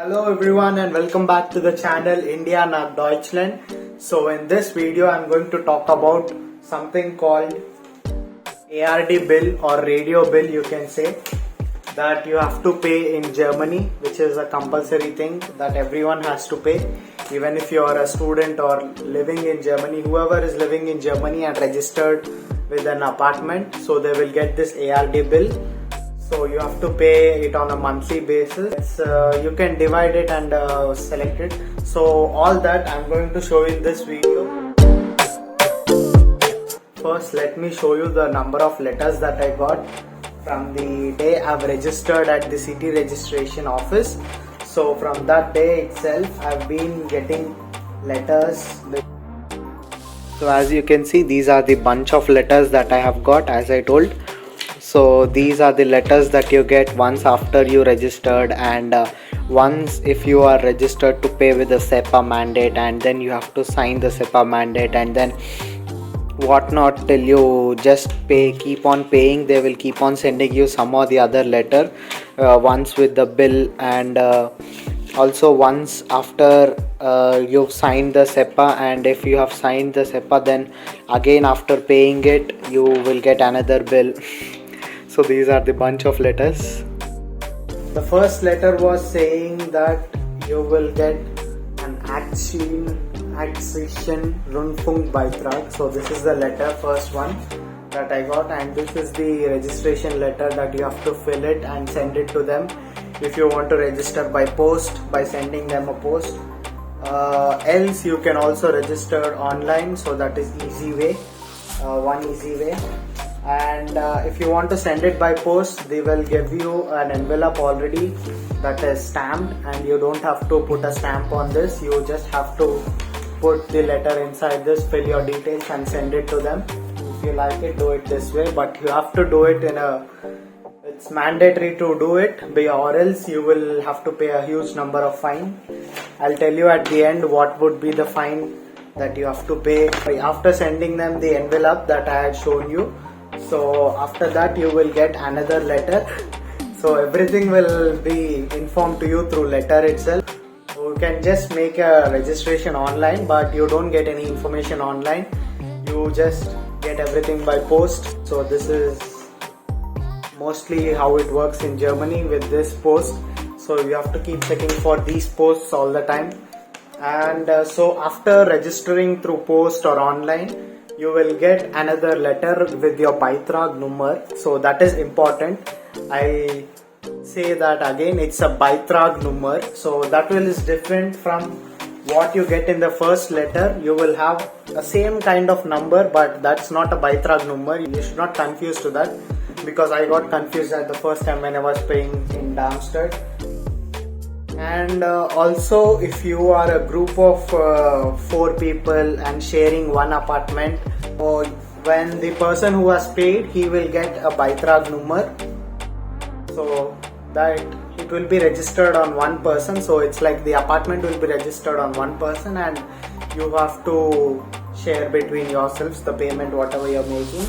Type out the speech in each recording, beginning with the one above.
Hello everyone and welcome back to the channel India nach Deutschland. So in this video I'm going to talk about something called ARD bill or radio bill, you can say, that you have to pay in Germany, which is a compulsory thing that everyone has to pay. Even if you are a student or living in Germany, whoever is living in Germany and registered with an apartment, so they will get this ARD bill. So you have to pay it on a monthly basis. You can divide it and select it. So all that I'm going to show you in this video. First, let me show you the number of letters that I got from the day I've registered at the city registration office. So from that day itself, I've been getting letters. So as you can see, these are the bunch of letters that I have got, as I told. So these are the letters that you get once after you registered, and once if you are registered to pay with the SEPA mandate, and then you have to sign the SEPA mandate and then whatnot till you just pay, keep on paying. They will keep on sending you some or the other letter once with the bill, and also once after you've signed the SEPA, and if you have signed the SEPA, then again after paying it you will get another bill. So these are the bunch of letters. The first letter was saying that you will get an Accession Rundfunkbeitrag. So this is the letter, first one that I got, and this is the registration letter that you have to fill it and send it to them if you want to register by post, by sending them a post. Else you can also register online, so that is easy way, one easy way. And if you want to send it by post, they will give you an envelope already that is stamped, and you don't have to put a stamp on this. You just have to put the letter inside this, fill your details and send it to them. If you like it, do it this way, but you have to do it it's mandatory to do it, or else you will have to pay a huge number of fine. I'll tell you at the end what would be the fine that you have to pay after sending them the envelope that I had shown you. So after that you will get another letter. So everything will be informed to you through letter itself. You can just make a registration online, but you don't get any information online. You just get everything by post. So this is mostly how it works in Germany with this post. So you have to keep checking for these posts all the time. And so after registering through post or online, you will get another letter with your Beitrag number. So that is important. I say that again, it's a Beitrag number. So that is different from what you get in the first letter. You will have the same kind of number, but that's not a Beitrag number. You should not confuse to that, because I got confused at the first time when I was paying in Darmstadt. And also, if you are a group of 4 people and sharing one apartment, or when the person who has paid, he will get a Beitrag number, so that it will be registered on one person. So it's like the apartment will be registered on one person, and you have to share between yourselves the payment whatever you're making.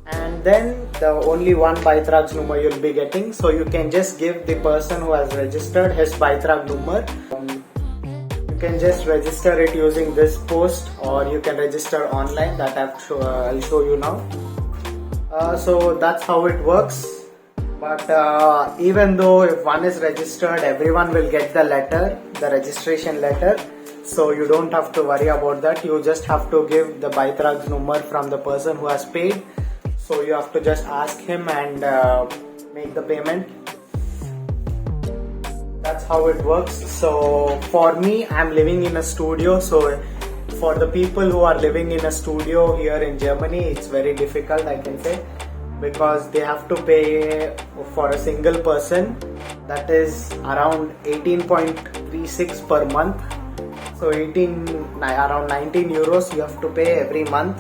And then the only one Beitrag number you'll be getting. So you can just give the person who has registered his Beitrag number. You can just register it using this post, or you can register online, that I'll show you now. So that's how it works. But even though if one is registered, everyone will get the letter, the registration letter. So you don't have to worry about that. You just have to give the Beitrag number from the person who has paid. So you have to just ask him and make the payment. That's how it works. So for me, I'm living in a studio. So for the people who are living in a studio here in Germany, it's very difficult, I can say, because they have to pay for a single person, that is around 18.36 per month. So around 19 euros you have to pay every month.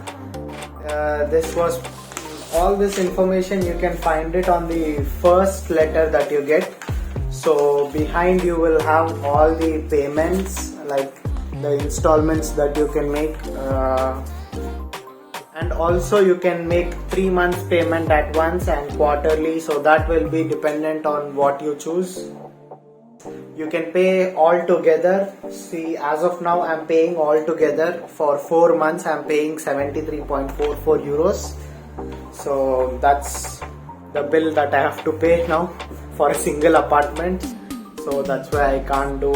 All this information you can find it on the first letter that you get. So behind you will have all the payments, like the installments that you can make, and also you can make 3 months payment at once and quarterly. So that will be dependent on what you choose. You can pay all together. See, as of now I'm paying all together for 4 months. I'm paying 73.44 euros. So that's the bill that I have to pay now for a single apartment. So that's why I can't do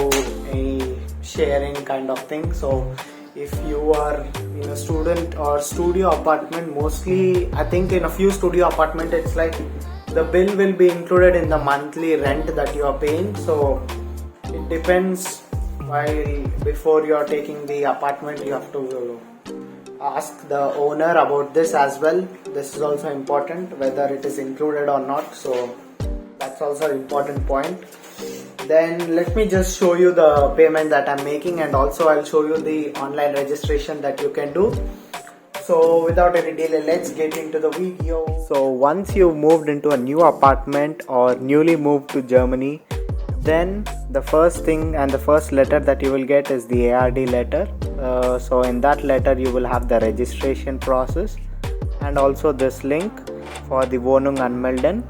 any sharing kind of thing. So if you are in a student or studio apartment, mostly I think in a few studio apartment it's like the bill will be included in the monthly rent that you are paying. So it depends. While before you are taking the apartment, you have to ask the owner about this as well. This is also important, whether it is included or not. So that's also an important point. Then let me just show you the payment that I'm making, and also I'll show you the online registration that you can do. So without any delay, let's get into the video. So once you've moved into a new apartment or newly moved to Germany, then the first thing and the first letter that you will get is the ARD letter. So in that letter you will have the registration process and also this link for the Wohnung anmelden.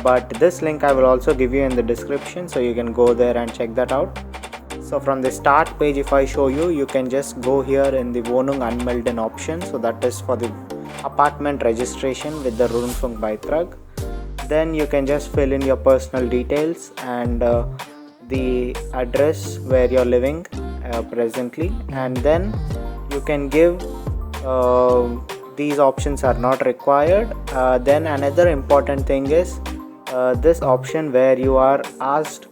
But this link I will also give you in the description, so you can go there and check that out. So from the start page, if I show you, you can just go here in the Wohnung anmelden option. So that is for the apartment registration with the Rundfunkbeitrag. Then you can just fill in your personal details and the address where you're living presently, and then you can give these options are not required. Then another important thing is this option where you are asked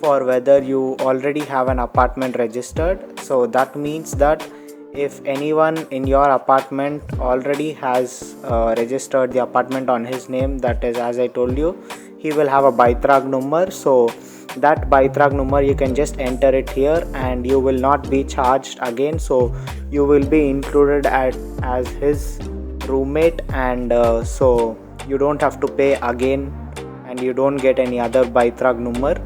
for whether you already have an apartment registered. So that means that if anyone in your apartment already has registered the apartment on his name, that is, as I told you, he will have a Beitrag number. So that Beitrag number you can just enter it here and you will not be charged again. So you will be included as his roommate, and so you don't have to pay again and you don't get any other Beitrag number.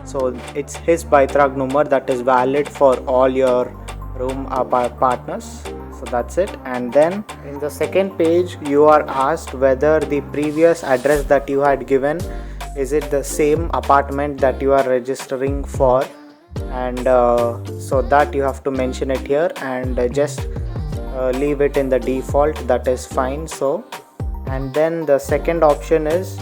So it's his Beitrag number that is valid for all your room partners. So that's it. And then in the second page you are asked whether the previous address that you had given, is it the same apartment that you are registering for, and so that you have to mention it here and just leave it in the default. That is fine. So, and then the second option is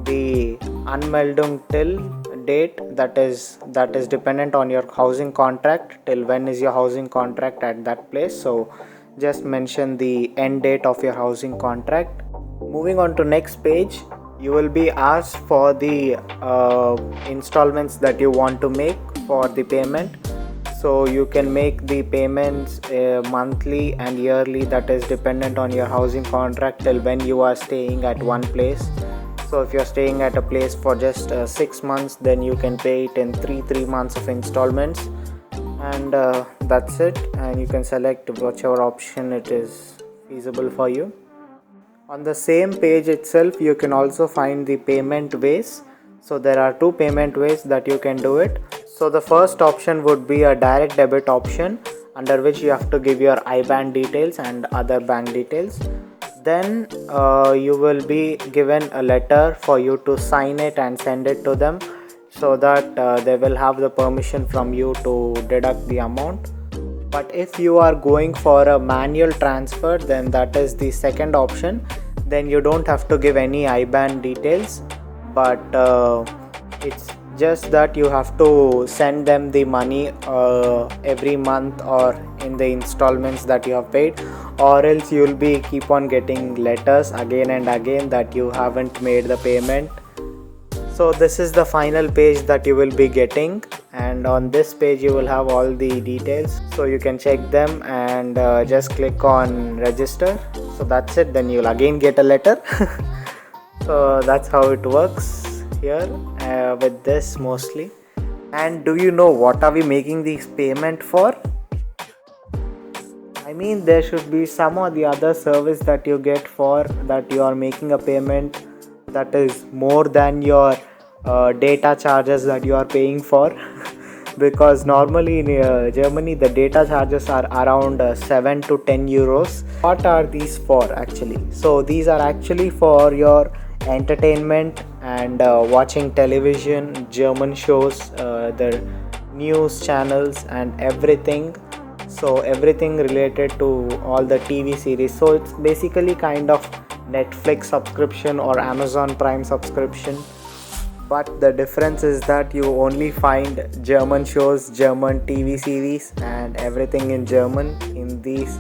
the Anmeldung till date, that is dependent on your housing contract. Till when is your housing contract at that place? So just mention the end date of your housing contract. Moving on to next page, you will be asked for the installments that you want to make for the payment. So you can make the payments monthly and yearly, that is dependent on your housing contract till when you are staying at one place. So if you're staying at a place for just 6 months, then you can pay it in 3 months of installments, and that's it. And you can select whichever option it is feasible for you. On the same page itself, you can also find the payment ways. So there are 2 payment ways that you can do it. So the first option would be a direct debit option, under which you have to give your IBAN details and other bank details. Then you will be given a letter for you to sign it and send it to them, so that they will have the permission from you to deduct the amount. But if you are going for a manual transfer, then that is the second option. Then you don't have to give any IBAN details, but it's just that you have to send them the money every month or in the installments that you have paid, or else you will be keep on getting letters again and again that you haven't made the payment. So this is the final page that you will be getting, and on this page you will have all the details, so you can check them and just click on register. So that's it. Then you'll again get a letter. So that's how it works here with this mostly. And do you know what are we making this payment for? I mean, there should be some or the other service that you get for that you are making a payment that is more than your data charges that you are paying for. Because normally in Germany the data charges are around 7 to 10 euros. What are these for actually? So these are actually for your entertainment and and watching television, German shows, the news channels and everything. So everything related to all the TV series. So it's basically kind of Netflix subscription or Amazon Prime subscription, but the difference is that you only find German shows, German TV series and everything in German in these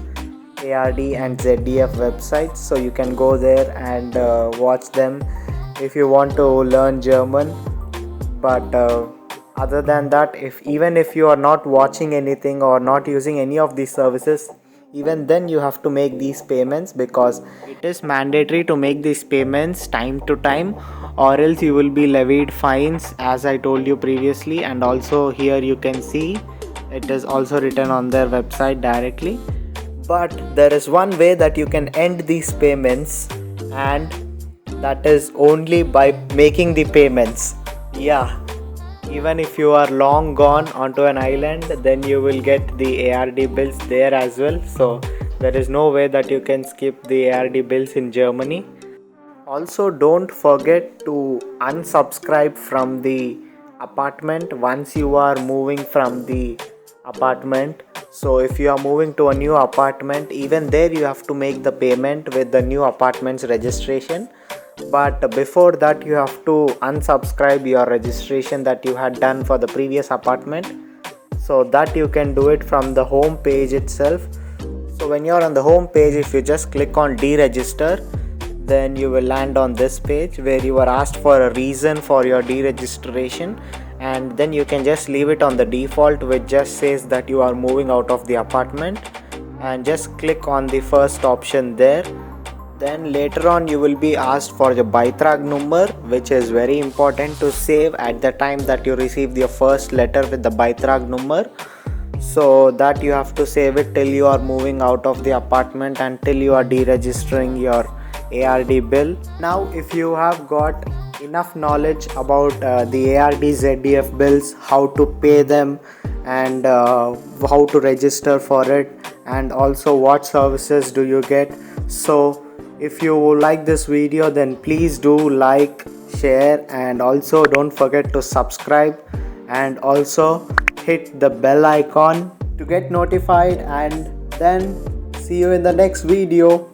ARD and ZDF websites. So you can go there and watch them if you want to learn German. But other than that, even if you are not watching anything or not using any of these services, even then you have to make these payments, because it is mandatory to make these payments time to time, or else you will be levied fines, as I told you previously. And also here you can see it is also written on their website directly. But there is one way that you can end these payments, and that is only by making the payments. Yeah, even if you are long gone onto an island, then you will get the ARD bills there as well. So there is no way that you can skip the ARD bills in Germany. Also, don't forget to unsubscribe from the apartment once you are moving from the apartment. So if you are moving to a new apartment, even there you have to make the payment with the new apartment's registration. But before that, you have to unsubscribe your registration that you had done for the previous apartment. So that you can do it from the home page itself. So when you are on the home page, if you just click on deregister, then you will land on this page where you are asked for a reason for your deregistration, and then you can just leave it on the default, which just says that you are moving out of the apartment, and just click on the first option there. Then later on you will be asked for your Beitrag number, which is very important to save at the time that you receive your first letter with the Beitrag number. So that you have to save it till you are moving out of the apartment and till you are deregistering your ARD bill. Now if you have got enough knowledge about the ARD ZDF bills, how to pay them, and how to register for it, and also what services do you get. So if you like this video, then please do like, share, and also don't forget to subscribe, and also hit the bell icon to get notified. And then see you in the next video.